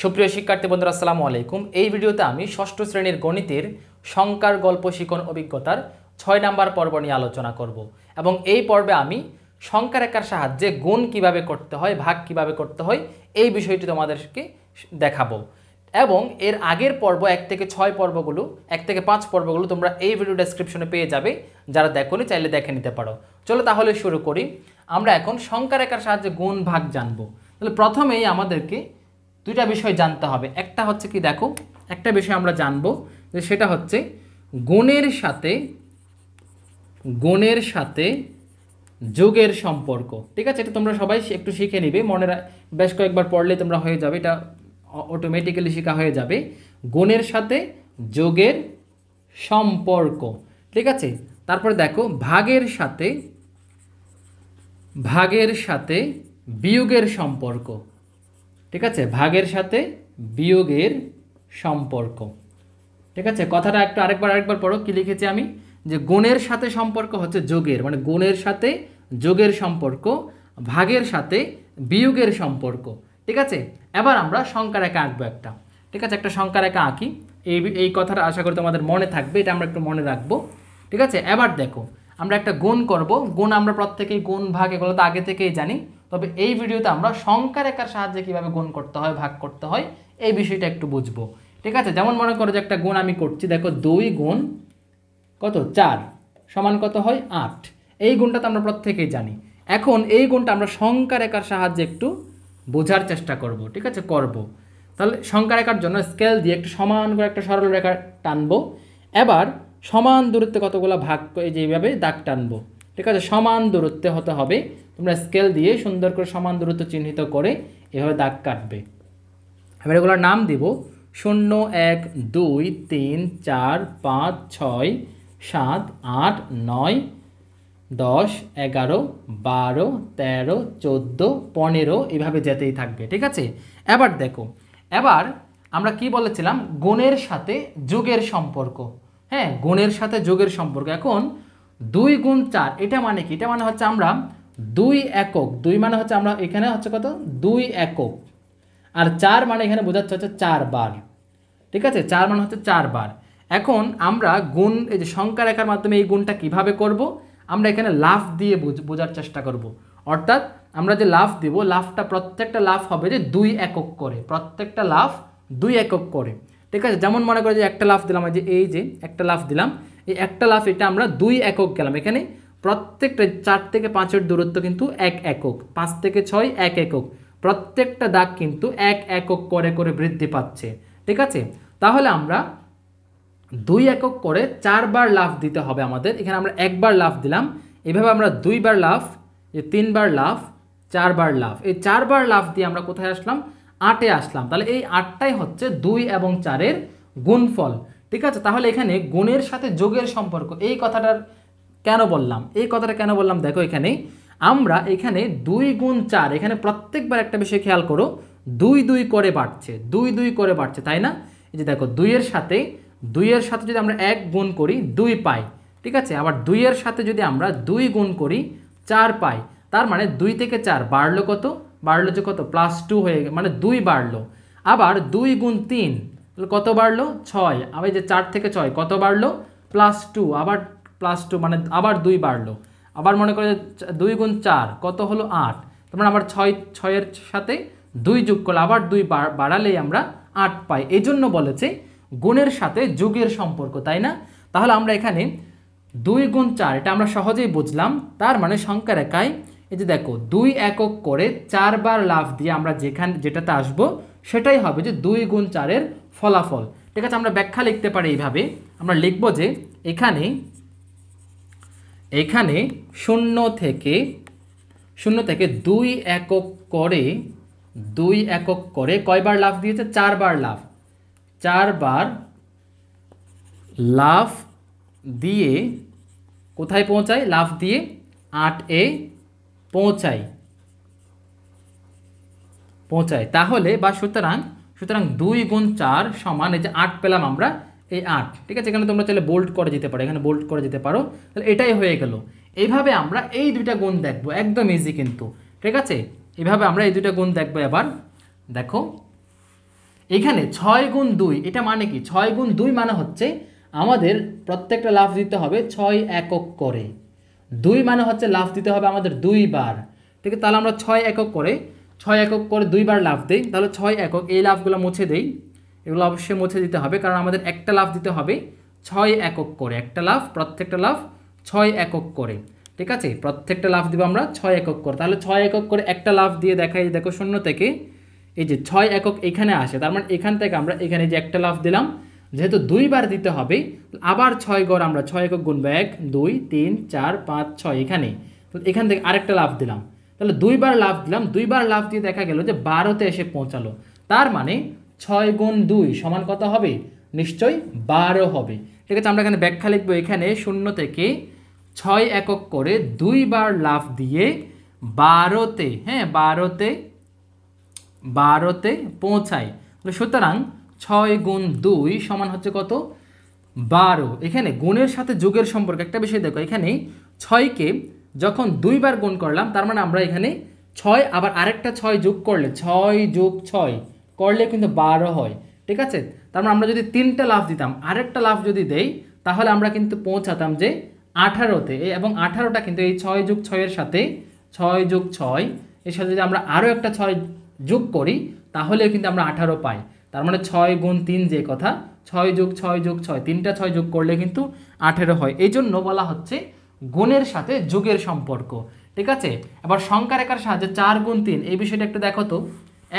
সুপ্রিয় শিক্ষার্থী বন্ধুরা আসসালামু আলাইকুম। এই ভিডিওতে আমি ষষ্ঠ শ্রেণীর গণিতের সংখ্যার গল্প শিখন অভিজ্ঞতার 6 নাম্বার পর্ব নিয়ে আলোচনা করব এবং এই পর্বে আমি সংখ্যা রেখার সাহায্যে গুণ কিভাবে করতে হয়, ভাগ কিভাবে করতে হয় এই বিষয়টি তোমাদেরকে দেখাবো। এবং এর আগের পর্ব 1 থেকে 6 পর্বগুলো 1 থেকে 5 পর্বগুলো তোমরা এই ভিডিও ডেসক্রিপশনে পেয়ে যাবে, যারা দেখোনি চাইলে দেখে নিতে পারো। চলো তাহলে শুরু করি। আমরা এখন সংখ্যা রেখার সাহায্যে গুণ ভাগ জানবো। তাহলে প্রথমেই আমাদেরকে দুইটা বিষয় জানতে হবে। একটা হচ্ছে কি, দেখো একটা বিষয় আমরা জানবো যে সেটা হচ্ছে গুণের সাথে যোগের সম্পর্ক। ঠিক আছে, এটা তোমরা সবাই একটু শিখে নিবে, মনে বেশ কয়েকবার পড়লে তোমরা হয়ে যাবে, এটা অটোমেটিক্যালি শেখা হয়ে যাবে। গুণের সাথে যোগের সম্পর্ক, ঠিক আছে। তারপরে দেখো ভাগের সাথে বিয়োগের সম্পর্ক, ঠিক আছে, ভাগের সাথে বিয়োগের সম্পর্ক, ঠিক আছে। কথাটা একটু আরেকবার পড়ো, কি লিখেছি আমি, যে গুণের সাথে সম্পর্ক হচ্ছে যোগের, মানে গুণের সাথে যোগের সম্পর্ক, ভাগের সাথে বিয়োগের সম্পর্ক, ঠিক আছে। এবার আমরা সংখ্যা রেখা আঁকবো একটা, ঠিক আছে, একটা সংখ্যা রেখা আঁকি। এই কথাটা আশা করি তোমাদের মনে থাকবে, এটা আমরা একটু মনে রাখবো, ঠিক আছে। এবার দেখো আমরা একটা গুণ করব। গুণ আমরা প্রত্যেকেই গুণ ভাগ এগুলো তো আগে থেকেই জানি, তবে এই ভিডিওতে আমরা সংখ্যা রেখার সাহায্যে কীভাবে গুণ করতে হয়, ভাগ করতে হয় এই বিষয়টা একটু বুঝবো, ঠিক আছে। যেমন মনে করো যে একটা গুণ আমি করছি, দেখো 2 গুণ কত 4 সমান কত হয় 8। এই গুণটা তো আমরা প্রত্যেকেই জানি। এখন এই গুণটা আমরা সংখ্যা রেখার সাহায্যে একটু বোঝার চেষ্টা করব, ঠিক আছে, করব। তাহলে সংখ্যা রেখার জন্য স্কেল দিয়ে একটু সমান করে একটা সরল রেখা টানবো। এবার সমান দূরত্বে কতগুলো ভাগ করে যেভাবে দাগ টানবো, ঠিক আছে, সমান দূরত্বে হতে হবে। তোমরা স্কেল দিয়ে সুন্দর করে সমান দূরত্ব চিহ্নিত করে এভাবে দাগ কাটবে। এবার এগুলোর নাম দিব 0 1 2 3 4 5 6 7 8 9 10 11 12 13 14 15 এভাবে যেতেই থাকবে, ঠিক আছে। এবার দেখো, এবার আমরা কি বলেছিলাম, গুণের সাথে যোগের সম্পর্ক। হ্যাঁ, গুণের সাথে যোগের সম্পর্ক। এখন 2 গুণ 4 এটা মানে কি, এটা মানে হচ্ছে আমরা 2 একক, 2 মানে হচ্ছে আমরা এখানে হচ্ছে কত 2 একক, আর 4 মানে এখানে বোঝাচ্ছে হচ্ছে 4 বার, ঠিক আছে, 4 মানে হচ্ছে 4 বার। এখন আমরা গুণ এই যে সংখ্যা রেখার মাধ্যমে এই গুণটা কিভাবে করব, আমরা এখানে লাফ দিয়ে বোঝার চেষ্টা করব। অর্থাৎ আমরা যে লাফ দিব, লাফটা প্রত্যেকটা লাফ হবে যে 2 একক করে, প্রত্যেকটা লাফ 2 একক করে, ঠিক আছে। যেমন মনে করো যে একটা লাফ দিলাম, এই যে একটা লাফ দিলাম, এই একটা লাফ এটা আমরা 2 একক গেলাম। এখানে প্রত্যেকটা 4 থেকে 5-এর দূরত্ব কিন্তু 1 একক, 5 থেকে 6 1 একক, প্রত্যেকটা দাগ কিন্তু 1 একক করে করে বৃদ্ধি পাচ্ছে, ঠিক আছে। তাহলে আমরা 2 একক করে 4 বার লাফ দিতে হবে আমাদের। এখানে আমরা 1 বার লাফ দিলাম, এভাবে আমরা 2 বার লাফ, 3 বার লাফ, 4 বার লাফ, এই 4 বার লাফ দিয়ে আমরা কোথায় আসলাম, 8-এ আসলাম। তাহলে এই 8টাই হচ্ছে 2 এবং 4-এর গুণফল, ঠিক আছে। তাহলে এখানে গুণের সাথে যোগের সম্পর্ক, এই কথাটা কেন বললাম, দেখো এখানে আমরা এখানে 2 গুণ 4, এখানে প্রত্যেকবার একটা বিষয় খেয়াল করো, 2 2 করে বাড়ছে, 2 2 করে বাড়ছে, তাই না। এই যে দেখো 2 এর সাথে যদি আমরা 1 গুণ করি 2 পাই, ঠিক আছে। আবার 2 এর সাথে যদি আমরা 2 গুণ করি 4 পাই, তার মানে 2 থেকে 4 বাড়লো কত, বাড়লো যে কত +2 হয়ে গেল, মানে 2 বাড়লো। আবার 2 গুণ 3 কত বাড়লো 6, আবার যে 4 থেকে 6 কত বাড়লো +2, আবার +2 মানে আবার 2 বাড়লো। আবার মনে করে 2 গুণ 4 কত হলো 8, তার মানে আবার 6-এর সাথে 2 যোগ করলে আবার 2 বাড়ালেই আমরা 8 পাই। এই জন্য বলেছে গুণের সাথে যোগের সম্পর্ক, তাই না। তাহলে আমরা এখানে 2 গুণ 4 এটা আমরা সহজেই বুঝলাম। তার মানে সংখ্যা রেখায় এই যে দেখো 2 একক করে 4 বার লাফ দিয়ে আমরা যেটাতে আসবো সেটাই হবে যে 2 গুণ 4-এর ফলাফল, ঠিক আছে। আমরা ব্যাখ্যা লিখতে পারি এইভাবে, আমরা লিখব যে এখানে 0 থেকে 2 একক করে কয়বার লাফ দিয়েছে, 4 বার লাফ, 4 বার লাফ দিয়ে কোথায় পৌঁছায়, লাফ দিয়ে 8-এ পৌঁছায়। তাহলে বা সুতরাং 2 গুণ 4 সমান এই যে 8 পেলাম আমরা, এই 8, ঠিক আছে। এখানে তোমরা চাইলে বোল্ড করে যেতে পারো, এখানে বোল্ড করে যেতে পারো, তাহলে এটাই হয়ে গেল। এইভাবে আমরা এই দুইটা গুণ দেখবো, একদম ইজি কিন্তু, ঠিক আছে। এইভাবে আমরা এই দুইটা গুণ দেখবো। এবার দেখো এখানে 6 গুণ 2 এটা মানে কি? 6 গুণ 2 মানে হচ্ছে আমাদের প্রত্যেকটা লাফ দিতে হবে 6 একক করে। 2 মানে হচ্ছে লাফ দিতে হবে আমাদের 2 বার। ঠিক আছে, তাহলে আমরা 6 একক করে 2 বার লাফ দিই, তাহলে 6 একক, এই লাফগুলো মুছে দেই। এগুলো অবশ্যই মুছে দিতে হবে, কারণ আমাদের একটা লাফ দিতে হবে 6 একক করে। একটা লাফ, প্রত্যেকটা লাফ 6 একক করে। ঠিক আছে, প্রত্যেকটা লাফ দিব আমরা 6 একক করে। তাহলে 6 একক করে একটা লাফ দিয়ে দেখাই, দেখো শূন্য থেকে এই যে 6 একক এখানে আসে, তার মানে এখান থেকে আমরা এখানে যে একটা লাফ দিলাম, যেহেতু 2 বার দিতে হবে, আবার 6 ঘর আমরা 6 একক গুনবো, 1 2 3 4 5 6 এখানে, তো এখান থেকে আরেকটা লাফ দিলাম, তাহলে 2 বার লাফ দিলাম। 2 বার লাফ দিয়ে দেখা গেল যে 12তে এসে পৌঁছালো। তার মানে 6 গুণ 2 সমান কত হবে? নিশ্চয়ই 12 হবে। ঠিক আছে, আমরা এখানে ব্যাখ্যা লিখবো, এখানে শূন্য থেকে 6 একক করে 2 বার লাফ দিয়ে 12তে, হ্যাঁ 12তে পৌঁছায়। সুতরাং 6 গুণ 2 সমান হচ্ছে কত? 12। এখানে গুণের সাথে যোগের সম্পর্ক একটা বিষয় দেখো, এখানে 6কে যখন 2 বার গুণ করলাম, তার মানে আমরা এখানে 6 আবার আরেকটা 6 যোগ করলে, 6 যোগ 6 করলে কিন্তু 12 হয়। ঠিক আছে, তার মানে আমরা যদি 3টা লাফ দিতাম, আরেকটা লাফ যদি দেই, তাহলে আমরা কিন্তু পৌঁছাতাম যে 18তে। এবং 18টা কিন্তু এই 6 যোগ 6 এর সাথে, 6 যোগ 6 এর সাথে যদি আমরা আরও একটা 6 যোগ করি, তাহলেও কিন্তু আমরা 18 পাই। তার মানে 6 গুণ 3 যে কথা, 6 যোগ 6 যোগ 6, 3টা 6 যোগ করলে কিন্তু 18 হয়। এই জন্য বলা হচ্ছে গুণের সাথে যোগের সম্পর্ক। ঠিক আছে, এবার সংখ্যা রেখার সাহায্যে 4 গুণ 3 এই বিষয়টা একটু দেখো তো,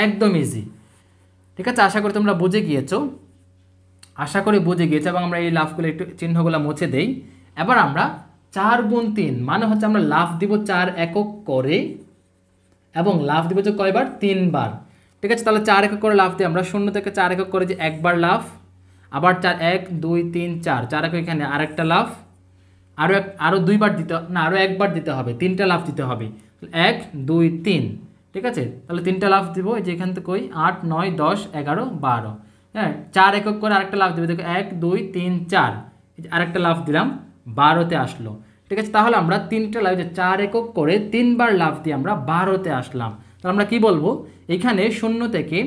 একদম ইজি। ঠিক আছে, আশা করি তোমরা বুঝে গিয়েছো, এবং আমরা এই লাফগুলো একটু চিহ্নগুলো মুছে দেই। এবার আমরা 4 গুণ 3 মানে হচ্ছে আমরা লাফ দিব 4 একক করে, এবং লাফ দিব যে কয়বার? 3 বার। ঠিক আছে, তাহলে 4 একক করে লাফ দিই আমরা, শূন্য থেকে 4 একক করে যে একবার লাফ, আবার 4 1 2 3 4 4 একক, এখানে আরেকটা লাফ, আরও 2 বার দিতে না, আরও একবার দিতে হবে, 3টা লাফ দিতে হবে, 1 2 3। ঠিক আছে, তাহলে 3টা লাফ দিব, এই যে এখান থেকে 8 9 10 11 12। হ্যাঁ, 4 একক করে আরেকটা লাফ দেবে, দেখো 1 2 3 4, আরেকটা লাফ দিলাম, 12তে আসলো। ঠিক আছে, তাহলে আমরা 3টা লাফ, যে 4 একক করে 3 বার লাফ দিয়ে আমরা 12তে আসলাম। তাহলে আমরা কি বলবো? এখানে শূন্য থেকে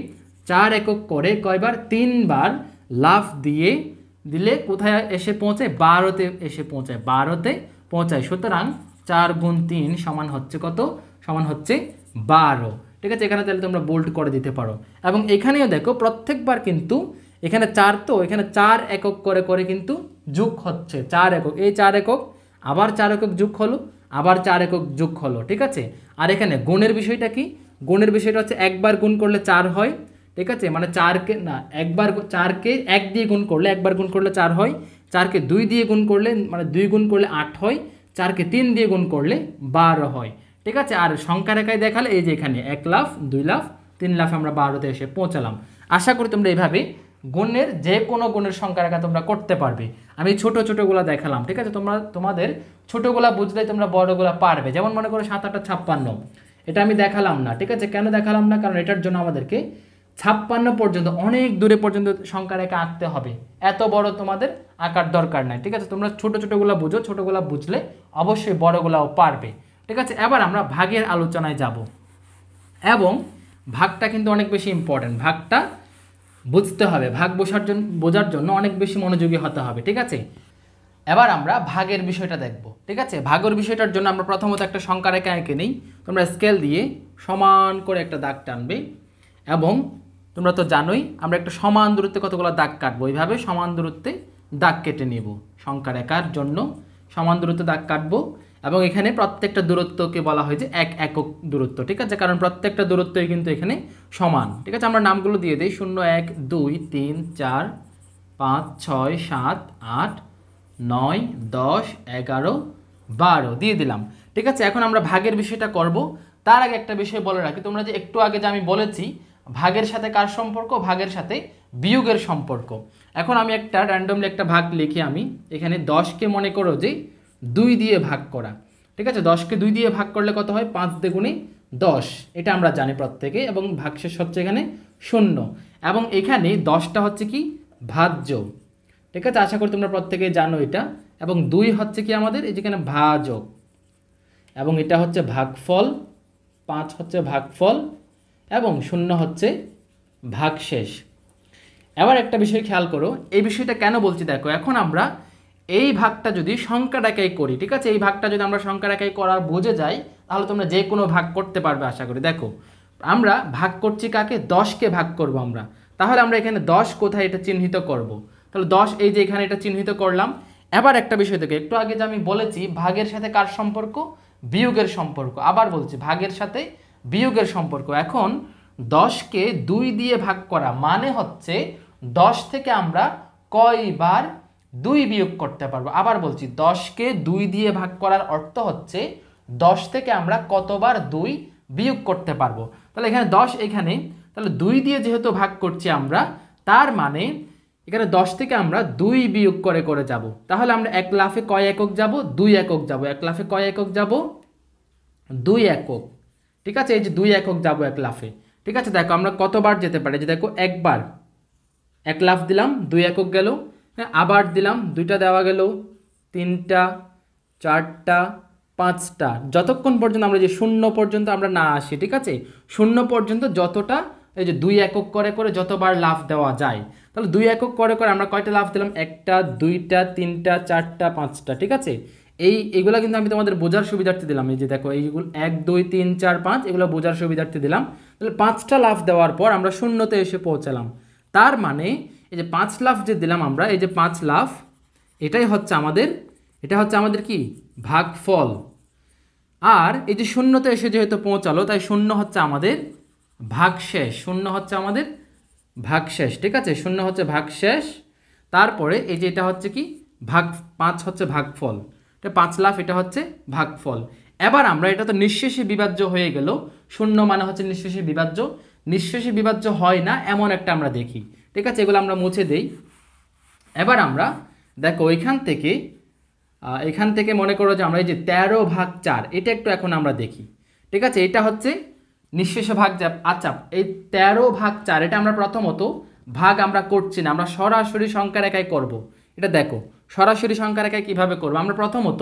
4 একক করে কয়বার? 3 বার লাফ দিলে কোথায় এসে পৌঁছায়? 12তে এসে পৌঁছায়, 12তে পৌঁছায়। সুতরাং 4 গুণ 3 সমান হচ্ছে কত? সমান হচ্ছে 12। ঠিক আছে, এখানে তাহলে তোমরা বোল্ড করে দিতে পারো। এবং এখানেও দেখো প্রত্যেকবার কিন্তু এখানে 4, তো এখানে 4 একক করে করে কিন্তু যোগ হচ্ছে, 4 একক, এই 4 একক, আবার 4 একক যোগ হলো, আবার 4 একক যোগ হলো। ঠিক আছে, আর এখানে গুণের বিষয়টা কি? গুণের বিষয়টা হচ্ছে একবার গুণ করলে 4 হয়। ঠিক আছে, মানে 4কে না, একবার 4কে 1 দিয়ে গুণ করলে, একবার গুণ করলে 4 হয়, 4কে 2 দিয়ে গুণ করলে, মানে 2 গুণ করলে 8 হয়, 4কে 3 দিয়ে গুণ করলে 12 হয়। ঠিক আছে, আর সংখ্যা রেখায় দেখালে এই যে এখানে 1 লাফ 2 লাফ 3 লাফ আমরা 12তে এসে পৌঁছালাম। আশা করি তোমরা এইভাবে গুণের যে কোনো গুণের সংখ্যা রেখা তোমরা করতে পারবে। আমি ছোট ছোটগুলো দেখালাম। ঠিক আছে, তোমাদের ছোটগুলা বুঝলেই তোমরা বড়গুলা পারবে। যেমন মনে করো 7 8 56, এটা আমি দেখালাম না। ঠিক আছে, কেন দেখালাম না? কারণ এটার জন্য আমাদেরকে 56 পর্যন্ত, অনেক দূরে পর্যন্ত সংখ্যা রেখা আঁকতে হবে, এত বড় তোমাদের আঁকার দরকার নাই। ঠিক আছে, তোমরা ছোট ছোটগুলো বুঝো, ছোটগুলো বুঝলে অবশ্যই বড়গুলাও পারবে। ঠিক আছে, এবার আমরা ভাগের আলোচনায় যাব, এবং ভাগটা কিন্তু অনেক বেশি ইম্পর্টেন্ট। ভাগটা বুঝতে হবে, ভাগ বোঝার জন্য অনেক বেশি মনোযোগী হতে হবে। ঠিক আছে, এবার আমরা ভাগের বিষয়টা দেখব। ঠিক আছে, ভাগের বিষয়টার জন্য আমরা প্রথমত একটা সংখ্যা রেখা এঁকে নিই। তোমরা স্কেল দিয়ে সমান করে একটা দাগ টানবে, এবং তোমরা তো জানোই আমরা একটা সমান দূরত্বে কতগুলো দাগ কাটবো, এইভাবে সমান দূরত্বে দাগ কেটে নেব। সংখ্যা রেখার জন্য সমান দূরত্বে দাগ কাটবো, এবং এখানে প্রত্যেকটা দূরত্বকে বলা হয় যে 1 একক দূরত্ব। ঠিক আছে, কারণ প্রত্যেকটা দূরত্বই কিন্তু এখানে সমান। ঠিক আছে, আমরা নামগুলো দিয়ে দিই, 0 1 2 3 4 5 6 7 8 9 10 11 12 দিয়ে দিলাম। ঠিক আছে, এখন আমরা ভাগের বিষয়টা করব। তার আগে একটা বিষয় বলে রাখি, তোমরা যে একটু আগে যে আমি বলেছি ভাগের সাথে কার সম্পর্ক? ভাগের সাথে বিয়োগের সম্পর্ক। এখন আমি একটা র্যান্ডমলি একটা ভাগ লিখি, আমি এখানে 10কে মনে করো যে 2 দিয়ে ভাগ করা। ঠিক আছে, 10কে 2 দিয়ে ভাগ করলে কত হয়? 5 দ্বিগুণে 10, এটা আমরা জানি প্রত্যেকে, এবং ভাগশেষ হচ্ছে এখানে 0, এবং এখানে 10টা হচ্ছে কি? ভাজ্য। ঠিক আছে, আশা করি তোমরা প্রত্যেকে জানো এটা। এবং 2 হচ্ছে কি আমাদের এই যেখানে ভাজক, এবং এটা হচ্ছে ভাগফল, 5 হচ্ছে ভাগফল, এবং 0 হচ্ছে ভাগশেষ। এবার একটা বিষয় খেয়াল করো, এই বিষয়টা কেন বলছি দেখো, এখন আমরা এই ভাগটা যদি সংখ্যার একাই করি, ঠিক আছে, এই ভাগটা যদি আমরা সংখ্যার একাই করার বুঝে যাই, তাহলে তোমরা যে কোনো ভাগ করতে পারবে আশা করি। দেখো আমরা ভাগ করছি কাকে, 10কে ভাগ করব আমরা, তাহলে আমরা এখানে 10 কোথায় এটা চিহ্নিত করব, তাহলে 10 এই যে এখানে এটা চিহ্নিত করলাম। এবার একটা বিষয় দেখো, একটু আগে যে আমি বলেছি ভাগের সাথে কার সম্পর্ক, বিয়োগের সম্পর্ক, আবার বলছি ভাগের সাথে বিয়োগের সম্পর্ক। এখন 10কে 2 দিয়ে ভাগ করা মানে হচ্ছে 10 থেকে আমরা কয়বার 2 বিয়োগ করতে পারবো। আবার বলছি 10কে 2 দিয়ে ভাগ করার অর্থ হচ্ছে 10 থেকে আমরা কতবার 2 বিয়োগ করতে পারবো। তাহলে এখানে 10 এখানে, তাহলে 2 দিয়ে যেহেতু ভাগ করছি আমরা, তার মানে এখানে 10 থেকে আমরা 2 বিয়োগ করে করে যাব। তাহলে আমরা এক লাফে কয় একক যাব, 2 একক যাব। এক লাফে কয় একক যাব, 2 একক। ঠিক আছে, এই যে 2 একক যাব এক লাফে। ঠিক আছে, দেখো আমরা কতবার যেতে পারি, যে দেখো একবার এক লাফ দিলাম 2 একক গেল, হ্যাঁ, আবার দিলাম 2টা দেওয়া গেল, 3টা, 4টা, 5টা, যতক্ষণ পর্যন্ত আমরা যে 0 পর্যন্ত আমরা না আসি। ঠিক আছে, 0 পর্যন্ত যতটা এই যে 2 একক করে করে যতবার লাফ দেওয়া যায়, তাহলে 2 একক করে করে আমরা কয়টা লাফ দিলাম, 1টা, 2টা, 3টা, 4টা, 5টা। ঠিক আছে, এইগুলো কিন্তু আমি তোমাদের বোঝার সুবিধার্থে দিলাম। এই যে দেখো এইগুলো 1 2 3 4 5 এগুলো বোঝার সুবিধার্থে দিলাম। তাহলে 5টা লাফ দেওয়ার পর আমরা 0তে এসে পৌঁছালাম। তার মানে এই যে 5 লাফ যে দিলাম আমরা, এই যে 5 লাফ, এটা হচ্ছে আমাদের কি ভাগফল। আর এই যে 0তে এসে যেহেতু পৌঁছালো, তাই 0 হচ্ছে আমাদের ভাগশেষ। 0 হচ্ছে আমাদের ভাগশেষ। ঠিক আছে, 0 হচ্ছে ভাগশেষ। তারপরে এই যে এটা হচ্ছে কি 5 হচ্ছে ভাগফল। এটা 5 লাফ, এটা হচ্ছে ভাগফল। এবার আমরা, এটা তো নিঃশেষে বিভাজ্য হয়ে গেল, 0 মানে হচ্ছে নিঃশেষে বিভাজ্য। নিঃশেষে বিভাজ্য হয় না এমন একটা আমরা দেখি। ঠিক আছে, এগুলো আমরা মুছে দেই। এবার আমরা দেখো এখান থেকে মনে করো যে আমরা এই যে 13/4, এটা একটু এখন আমরা দেখি। ঠিক আছে, এটা হচ্ছে নিঃশেষে ভাগ। আচ্ছা, এই 13/4 এটা আমরা প্রথমত ভাগ আমরা করছি না, আমরা সরাসরি সংখ্যা রেখায় করব। এটা দেখো সরাসরি সংখ্যা রেখায় কীভাবে করবো, আমরা প্রথমত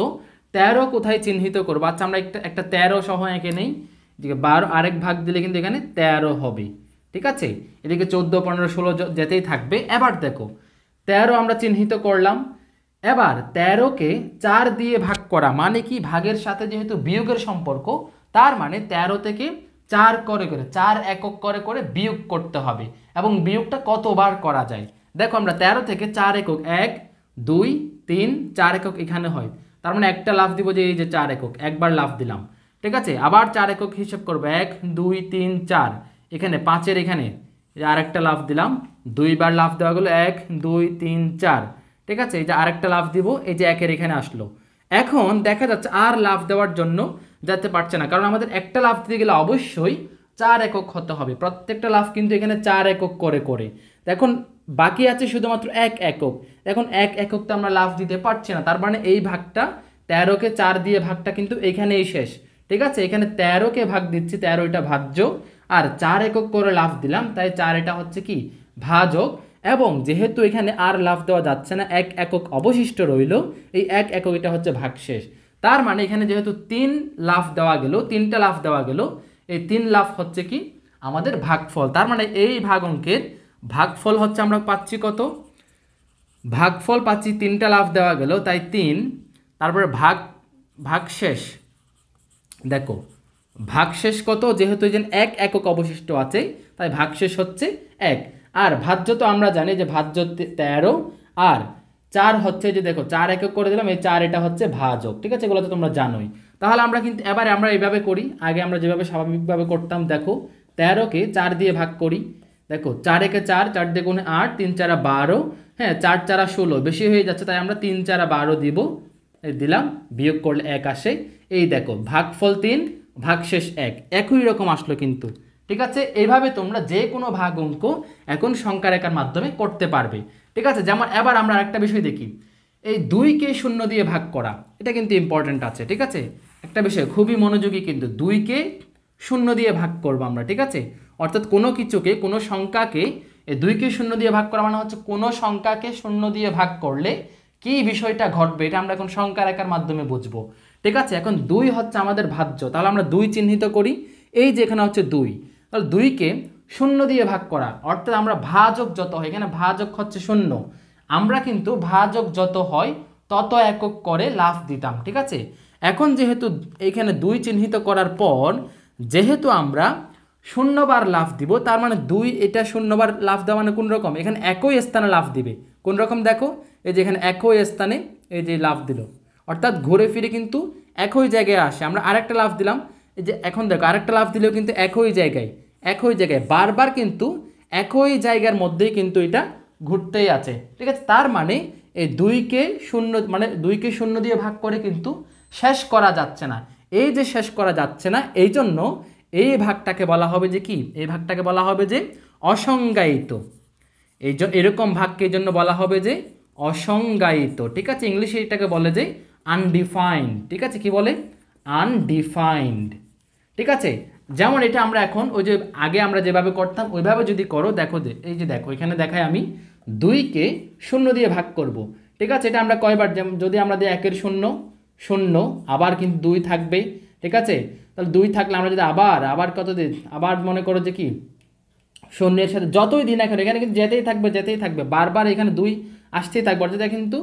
13 কোথায় চিহ্নিত করবো। আচ্ছা, আমরা একটা 13 সহ এঁকে নেই, যে 12 আরেক ভাগ দিলে কিন্তু এখানে 13 হবে। ঠিক আছে, এদিকে 14 15 16 যেতেই থাকবে। এবার দেখো 13 আমরা চিহ্নিত করলাম। এবার 13কে 4 দিয়ে ভাগ করা মানে কি, ভাগের সাথে যেহেতু বিয়োগের সম্পর্ক, তার মানে 13 থেকে 4 করে করে 4 একক করে করে বিয়োগ করতে হবে। এবং বিয়োগটা কতবার করা যায়, দেখো আমরা 13 থেকে 4 একক 1 2 3 4 একক এখানে হয়, তার মানে একটা লাফ দিব যে এই যে 4 একক, একবার লাফ দিলাম। ঠিক আছে, আবার 4 একক হিসাব করবো 1 2 3 4, এখানে 5-এর এখানে আরেকটা লাফ দিলাম, 2বার লাফ দেওয়া গেলো 1 2 3 4। ঠিক আছে, এই যে আরেকটা লাফ দিব, এই যে 1-এর এখানে আসলো। এখন দেখা যাচ্ছে আর লাফ দেওয়ার জন্য যেতে পারছে না, কারণ আমাদের একটা লাফ দিতে গেলে অবশ্যই 4 একক হতে হবে। প্রত্যেকটা লাফ কিন্তু এখানে 4 একক করে করে। এখন বাকি আছে শুধুমাত্র 1 একক। এখন 1 একক তো আমরা লাফ দিতে পারছি না, তার মানে এই ভাগটা 13কে 4 দিয়ে ভাগটা কিন্তু এখানেই শেষ। ঠিক আছে, এখানে 13কে ভাগ দিচ্ছি, 13 এটা ভাজ্য, আর 4 একক করে লাফ দিলাম, তাই 4 এটা হচ্ছে কি ভাজক। এবং যেহেতু এখানে আর লাফ দেওয়া যাচ্ছে না, 1 একক অবশিষ্ট রইল, এই 1 একক এটা হচ্ছে ভাগশেষ। তার মানে এখানে যেহেতু 3 লাফ দেওয়া গেল, 3টা লাফ দেওয়া গেল, এই 3 লাফ হচ্ছে কি আমাদের ভাগফল। তার মানে এই ভাগ অঙ্কের ভাগফল হচ্ছে আমরা পাচ্ছি কত, ভাগফল পাচ্ছি 3টা লাফ দেওয়া গেল, তাই 3, তারপরে ভাগশেষ। দেখো ভাগশেষ কত, যেহেতু এই যে 1 একক অবশিষ্ট আছে, তাই ভাগশেষ হচ্ছে 1। আর ভাজ্য তো আমরা জানি যে ভাজ্য 13, আর 4 হচ্ছে যে দেখো 4 একক করে দিলাম, এই 4 এটা হচ্ছে ভাজক। ঠিক আছে, এগুলো তো তোমরা জানোই। তাহলে আমরা কিন্তু এবারে আমরা এইভাবে করি, আগে আমরা যেভাবে স্বাভাবিকভাবে করতাম। দেখো 13কে 4 দিয়ে ভাগ করি, দেখো 4 একে 4, 4 দিয়ে গুণে 8, 3 4 12, হ্যাঁ 4 4 16, বেশি হয়ে যাচ্ছে, তাই আমরা 3 4 12 দিব, দিলাম, বিয়োগ করলে 1 আসে। এই দেখো ভাগফল 3, ভাগশেষ 1, একই রকম আসলো কিন্তু। ঠিক আছে, এইভাবে তোমরা যে কোনো ভাগ অঙ্ক এখন সংখ্যা রেখার মাধ্যমে করতে পারবে। ঠিক আছে, যেমন এবার আমরা আরেকটা বিষয় দেখি, এই 2কে 0 দিয়ে ভাগ করা, এটা কিন্তু ইম্পর্টেন্ট আছে। ঠিক আছে, একটা বিষয় খুবই মনোযোগী, কিন্তু 2কে 0 দিয়ে ভাগ করবো আমরা। ঠিক আছে, অর্থাৎ কোনো কিছুকে, কোনো সংখ্যাকে এই 2কে 0 দিয়ে ভাগ করা মানে হচ্ছে কোনো সংখ্যাকে 0 দিয়ে ভাগ করলে কি বিষয়টা ঘটবে, এটা আমরা এখন সংখ্যা রেখার মাধ্যমে বুঝবো। ঠিক আছে, এখন 2 হচ্ছে আমাদের ভাজ্য, তাহলে আমরা 2 চিহ্নিত করি। এই যে এখানে হচ্ছে 2, তাহলে 2কে শূন্য দিয়ে ভাগ করা, অর্থাৎ আমরা ভাজক যত হয়, এখানে ভাজক হচ্ছে শূন্য, আমরা কিন্তু ভাজক যত হয় তত একক করে লাফ দিতাম। ঠিক আছে, এখন যেহেতু এখানে 2 চিহ্নিত করার পর যেহেতু আমরা শূন্যবার লাফ দিব, তার মানে 2 এটা শূন্যবার লাফ দেওয়া মানে কোন রকম, এখানে একই স্থানে লাফ দিবে। কোন রকম দেখো, এই যে এখানে একই স্থানে এই যে লাফ দিল, অর্থাৎ ঘুরে ফিরে কিন্তু একই জায়গায় আসে। আমরা আরেকটা লাফ দিলাম, এই যে এখন দেখো আরেকটা লাফ দিলেও কিন্তু একই জায়গায় বারবার কিন্তু একই জায়গার মধ্যেই কিন্তু এটা ঘুরতেই আছে। ঠিক আছে, তার মানে এই 2কে শূন্য মানে 2কে শূন্য দিয়ে ভাগ করে কিন্তু শেষ করা যাচ্ছে না। এই যে শেষ করা যাচ্ছে না, এই জন্য এই ভাগটাকে বলা হবে যে কি, এই ভাগটাকে বলা হবে যে অসংজ্ঞায়িত। এরকম ভাগকে এই জন্য বলা হবে যে অসংজ্ঞায়িত। ঠিক আছে, ইংলিশে এটাকে বলে যে আনডিফাইন্ড। ঠিক আছে, কি বলে, আনডিফাইন্ড। ঠিক আছে, যেমন এটা আমরা এখন ওই যে আগে আমরা যেভাবে করতাম ওইভাবে যদি করো, দেখো যে এই যে দেখো এখানে দেখায় আমি 2কে শূন্য দিয়ে ভাগ করব। ঠিক আছে, এটা আমরা কয়বার, যদি আমরা দিই 1-এর 0 0, আবার কিন্তু 2 থাকবে। ঠিক আছে, তাহলে 2 থাকলে আমরা যদি আবার কত দিই, আবার মনে করো যে কি শূন্যের সাথে যতই দিন এখন এখানে কিন্তু যেতেই থাকবে বারবার এখানে 2 আসতেই থাকবে, অর্থাৎ এটা কিন্তু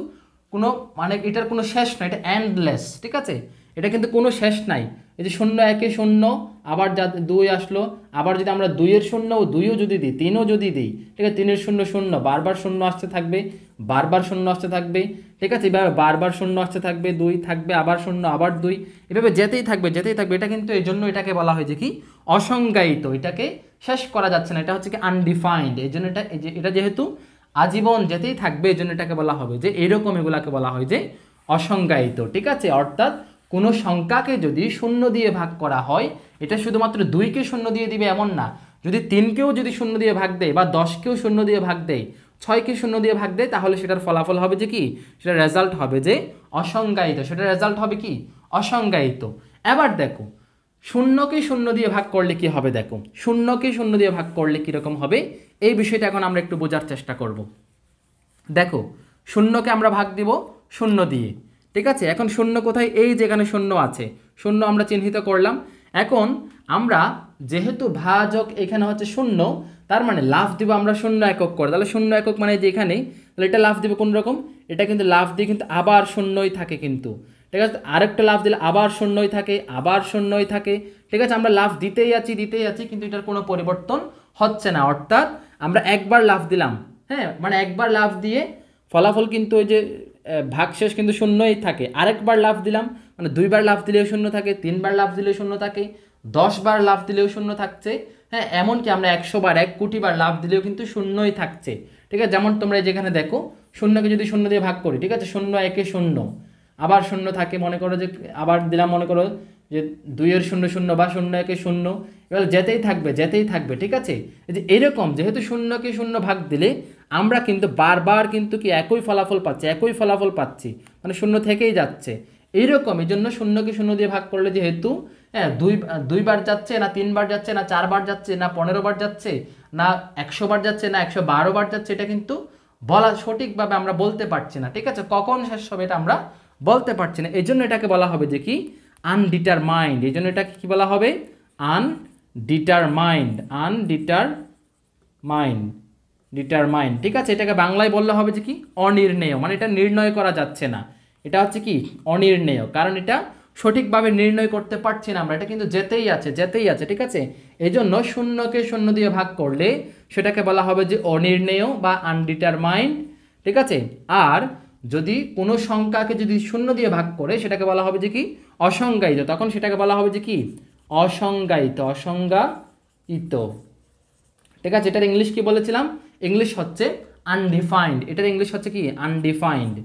কোনো মানে এটার কোনো শেষ নাই, এটা এন্ডলেস। ঠিক আছে, এটা কিন্তু কোনো শেষ নাই। এই যে 0-1-এ 0, আবার 2 আসলো, আবার যদি আমরা 2-এর 0 ও 2ও যদি দিই, 3ও যদি দিই, ঠিক আছে, 3-এর 0 0, বারবার 0 আসতে থাকবে, বারবার 0 আসতে থাকবে। ঠিক আছে, এভাবে বারবার 0 আসতে থাকবে, 2 থাকবে, আবার 0, আবার 2, এভাবে যেতেই থাকবে। এটা কিন্তু এই জন্য এটাকে বলা হয় যে কি অসংজ্ঞায়িত, এটাকে শেষ করা যাচ্ছে না, এটা হচ্ছে কি আনডিফাইন্ড। এই জন্য এটা যেহেতু আজীবন যেতেই থাকবে, এই জন্য এটাকে বলা হবে যে এরকম, এগুলাকে বলা হয় যে অসংজ্ঞায়িত। ঠিক আছে, অর্থাৎ কোনো সংখ্যাকে যদি শূন্য দিয়ে ভাগ করা হয়, এটা শুধুমাত্র 2কে শূন্য দিয়ে দিবে এমন না, যদি 3কেও যদি শূন্য দিয়ে ভাগ দেয়, বা 10কেও শূন্য দিয়ে ভাগ দেয়, 6কে শূন্য দিয়ে ভাগ দেয়, তাহলে সেটার ফলাফল হবে যে কি, সেটার রেজাল্ট হবে যে অসংজ্ঞায়িত, সেটার রেজাল্ট হবে কি অসংজ্ঞায়িত। এবার দেখো শূন্যকে শূন্য দিয়ে ভাগ করলে কি হবে, দেখো শূন্যকে শূন্য দিয়ে ভাগ করলে কীরকম হবে, এই বিষয়টা এখন আমরা একটু বোঝার চেষ্টা করব। দেখো শূন্যকে আমরা ভাগ দিব শূন্য দিয়ে। ঠিক আছে, এখন শূন্য কোথায়, এই যেখানে শূন্য আছে, শূন্য আমরা চিহ্নিত করলাম। এখন আমরা যেহেতু ভাজক এখানে হচ্ছে শূন্য, তার মানে লাফ দিব আমরা 0 একক করে, তাহলে 0 একক মানে যেখানেই, তাহলে এটা লাফ দিবে কোন রকম, এটা কিন্তু লাফ দিয়ে কিন্তু আবার শূন্যই থাকে কিন্তু। ঠিক আছে, আরেকটা লাফ দিলে আবার শূন্যই থাকে, আবার শূন্যই থাকে। ঠিক আছে, আমরা লাফ দিতেই আছি, কিন্তু এটার কোনো পরিবর্তন হচ্ছে না, অর্থাৎ আমরা একবার লাফ দিলাম, হ্যাঁ, মানে একবার লাফ দিয়ে ফলাফল কিন্তু ওই যে ভাগশেষ কিন্তু শূন্যই থাকে। আরেকবার লাফ দিলাম মানে 2বার লাফ দিলেও শূন্য থাকে, 3বার লাফ দিলেও শূন্য থাকে, 10বার লাফ দিলেও শূন্য থাকছে, হ্যাঁ, এমনকি আমরা 100 বার 1 কোটি বার লাফ দিলেও কিন্তু শূন্যই থাকছে। ঠিক আছে, যেমন তোমরা যেখানে দেখো শূন্যকে যদি শূন্য দিয়ে ভাগ করি, ঠিক আছে, 0-1-এ 0, আবার শূন্য থাকে, মনে করো যে আবার দিলাম, মনে করো যে 2-এর 0 0 বা 0-1-এ 0, এবার যেতেই থাকবে। ঠিক আছে, এই যে এরকম যেহেতু শূন্যকে শূন্য ভাগ দিলে আমরা কিন্তু বারবার কিন্তু কি একই ফলাফল পাচ্ছি, মানে শূন্য থেকেই যাচ্ছে এইরকম। এই জন্য শূন্যকে শূন্য দিয়ে ভাগ করলে যেহেতু হ্যাঁ 2বার যাচ্ছে না, 3বার যাচ্ছে না, 4বার যাচ্ছে না, 15বার যাচ্ছে না, 100 বার যাচ্ছে না, 112 বার যাচ্ছে, এটা কিন্তু বলা সঠিকভাবে আমরা বলতে পারছি না। ঠিক আছে, কখন শেষ হবে এটা আমরা বলতে পারছি না, এই জন্য এটাকে বলা হবে যে কি আনডিটারমাইন্ড। এই জন্য এটাকে কি বলা হবে, ডিটারমাইন্ড। ঠিক আছে, এটাকে বাংলায় বললে হবে যে কি অনির্ণেয়, মানে এটা নির্ণয় করা যাচ্ছে না, এটা হচ্ছে কি অনির্ণেয়, কারণ এটা সঠিকভাবে নির্ণয় করতে পারছি না আমরা, এটা কিন্তু যেতেই আছে। ঠিক আছে, এই জন্য শূন্যকে শূন্য দিয়ে ভাগ করলে সেটাকে বলা হবে যে অনির্ণেয় বা আনডিটারমাইন্ড। ঠিক আছে, আর যদি কোনো সংখ্যাকে যদি শূন্য দিয়ে ভাগ করে সেটাকে বলা হবে যে কি অসংজ্ঞায়িত, তখন সেটাকে বলা হবে যে কি অসংজ্ঞায়িত। ঠিক আছে, এটার ইংলিশ কি বলেছিলাম, ইংলিশ হচ্ছে আনডিফাইন্ড, এটার ইংলিশ হচ্ছে কি আনডিফাইন্ড।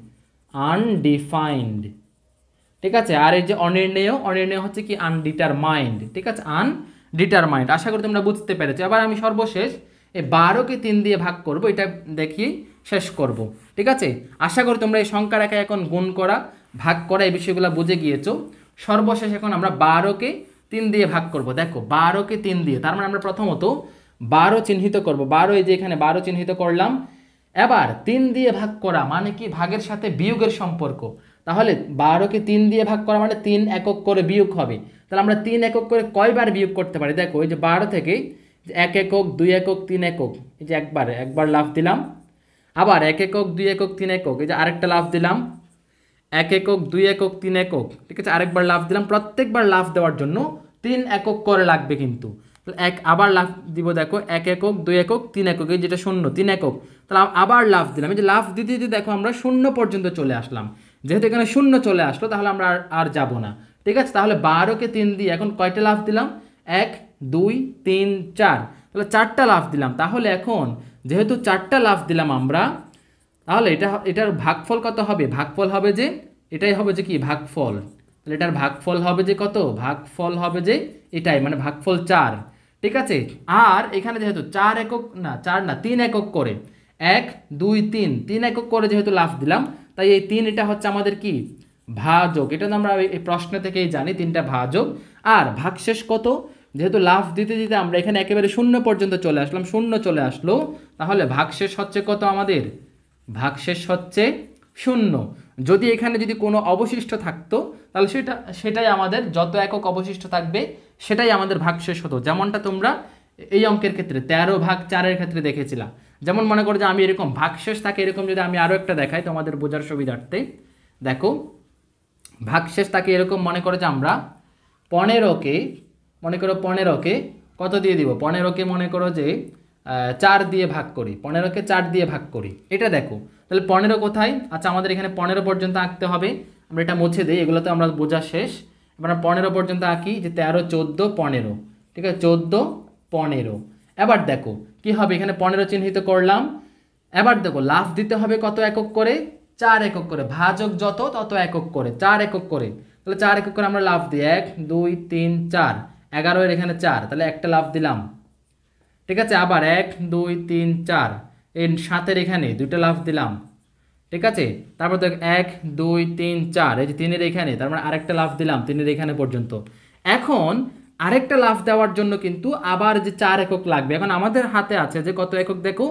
ঠিক আছে, আর এই যে অনির্ণেয় হচ্ছে কি আনডিটারমাইন্ড। ঠিক আছে, আনডিটারমাইন্ড। আশা করি তোমরা বুঝতে পেরেছো। এবার আমি সর্বশেষ এই 12কে 3 দিয়ে ভাগ করব, এটা দেখিয়ে শেষ করব। ঠিক আছে, আশা করি তোমরা এই সংখ্যার একা এখন গুণ করা ভাগ করা এই বিষয়গুলো বুঝে গিয়েছো। সর্বশেষ এখন আমরা 12কে 3 দিয়ে ভাগ করব। দেখো 12কে 3 দিয়ে, তার মানে আমরা প্রথমত 12 চিহ্নিত করব, 12 এই যে এখানে 12 চিহ্নিত করলাম। এবার 3 দিয়ে ভাগ করা মানে কি ভাগের সাথে বিয়োগের সম্পর্ক, তাহলে 12কে 3 দিয়ে ভাগ করা মানে 3 একক করে বিয়োগ হবে। তাহলে আমরা 3 একক করে কয়বার বিয়োগ করতে পারি, দেখো এই যে 12 থেকে 1 একক 2 একক 3 একক, এই যে একবার লাফ দিলাম, আবার 1 একক 2 একক 3 একক, এই যে আরেকটা লাফ দিলাম, 1 একক 2 একক 3 একক, ঠিক আছে, আরেকবার লাফ দিলাম। প্রত্যেকবার লাফ দেওয়ার জন্য 3 একক করে লাগবে কিন্তু। আবার লাফ দিব, দেখো 1 একক 2 একক 3 একক, এই যেটা 0 3 একক, তাহলে আবার লাফ দিলাম, এই যে লাফ দিতে দিতে দেখো আমরা 0 পর্যন্ত চলে আসলাম। যেহেতু এখানে 0 চলে আসলো তাহলে আমরা আর যাব না, ঠিক আছে। তাহলে 12কে 3 দিয়ে এখন কয়টা লাফ দিলাম, 1 2 3 4, তাহলে 4টা লাফ দিলাম। তাহলে এখন যেহেতু 4টা লাফ দিলাম আমরা, তাহলে এটার ভাগফল কত হবে, ভাগফল হবে যে এটাই হবে যে কি ভাগফল, তাহলে এটার ভাগফল হবে যে কত, ভাগফল হবে যে এটাই, মানে ভাগফল 4, ঠিক আছে। আর এখানে যেহেতু 4 একক না 4 না 3 একক করে, 1 2 3 3 একক করে যেহেতু লাফ দিলাম, তাই এই 3 এটা হচ্ছে আমাদের কি ভাজক। এটা তো আমরা এই প্রশ্ন থেকেই জানি 3টা ভাজক। আর ভাগশেষ কত, যেহেতু লাফ দিতে দিতে আমরা এখানে একেবারে 0 পর্যন্ত চলে আসলাম, 0 চলে আসলো, তাহলে ভাগশেষ হচ্ছে কত আমাদের, ভাগশেষ হচ্ছে 0। যদি এখানে যদি কোনো অবশিষ্ট থাকতো তাহলে সেটাই আমাদের, যত একক অবশিষ্ট থাকবে সেটাই আমাদের ভাগশেষ হতো। যেমনটা তোমরা এই অঙ্কের ক্ষেত্রে 13/4 ক্ষেত্রে দেখেছিলা। যেমন মনে করো যে আমি এরকম ভাগশেষ থাকে, এরকম যদি আমি আরও একটা দেখাই তোমাদের বোঝার সুবিধার্থে, দেখো ভাগশেষ থাকে এরকম, মনে করো যে আমরা 15কে, মনে করো 15কে কত দিয়ে দিব, 15কে মনে করো যে 4 দিয়ে ভাগ করি, 15কে 4 দিয়ে ভাগ করি, এটা দেখো। তাহলে 15 কোথায়, আচ্ছা আমাদের এখানে 15 পর্যন্ত আঁকতে হবে, আমরা এটা মুছে দিই, এগুলো তো আমরা বোঝা শেষ। এবার 15 পর্যন্ত আঁকি, যে 13 14 15, ঠিক আছে, 14 15। এবার দেখো কি হবে, এখানে 15 চিহ্নিত করলাম। এবার দেখো লাফ দিতে হবে কত একক করে, 4 একক করে, ভাজক যত তত একক করে, 4 একক করে। তাহলে 4 একক করে আমরা লাফ দিই, 1 2 3 4, 11 এর এখানে 4, তাহলে একটা লাফ দিলাম, ঠিক আছে। আবার 1 2 3 4, এই 7-এর এখানে 2টা লাফ দিলাম, ঠিক আছে। তারপর দেখ 1 2 3 4, এই যে 3-এর এখানে, তার মানে আরেকটা লাফ দিলাম 3-এর এখানে পর্যন্ত। এখন আরেকটা লাফ দেওয়ার জন্য কিন্তু আবার যে 4 একক লাগবে। এখন আমাদের হাতে আছে যে কত একক, দেখো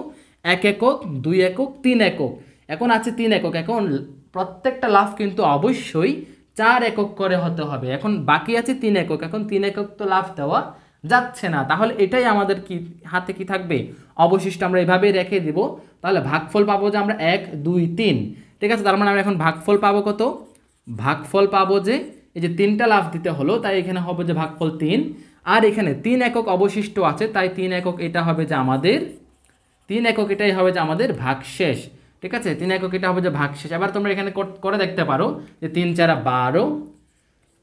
1 একক 2 একক 3 একক, এখন আছে 3 একক। এখন প্রত্যেকটা লাফ কিন্তু অবশ্যই 4 একক করে হতে হবে। এখন বাকি আছে 3 একক, এখন 3 একক তো লাফ দেওয়া যাচ্ছে না, তাহলে এটাই আমাদের কি হাতে কি থাকবে, অবশিষ্ট। আমরা এভাবেই রেখে দিব, তাহলে ভাগফল পাবো যে আমরা 1 2 3, ঠিক আছে। তার মানে আমরা এখন ভাগফল পাবো কত, ভাগফল পাবো যে এই যে 3টা লাফ দিতে হলো, তাই এখানে হবে যে ভাগফল 3। আর এখানে 3 একক অবশিষ্ট আছে, তাই 3 একক এটা হবে যে আমাদের, 3 একক এটাই হবে যে আমাদের ভাগশেষ, ঠিক আছে। 3 একক এটা হবে যে ভাগশেষ। এবার তোমরা এখানে করে দেখতে পারো যে 3 4 12,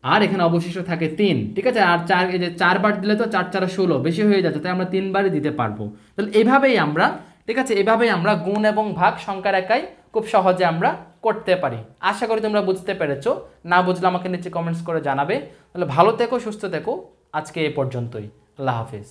আর এখানে অবশিষ্ট থাকে 3, ঠিক আছে। আর 4, এই যে 4 বার দিলে তো 4 4 16 বেশি হয়ে যাচ্ছে, তাই আমরা 3 বারই দিতে পারবো। তাহলে এইভাবেই আমরা, ঠিক আছে, এভাবেই আমরা গুণ এবং ভাগ সংখ্যার একাই খুব সহজে আমরা করতে পারি। আশা করি তোমরা বুঝতে পেরেছো। না বুঝলে আমাকে নিচে কমেন্টস করে জানাবে। তাহলে ভালো থেকো, সুস্থ থেকো, আজকে এ পর্যন্তই। আল্লাহ হাফেজ।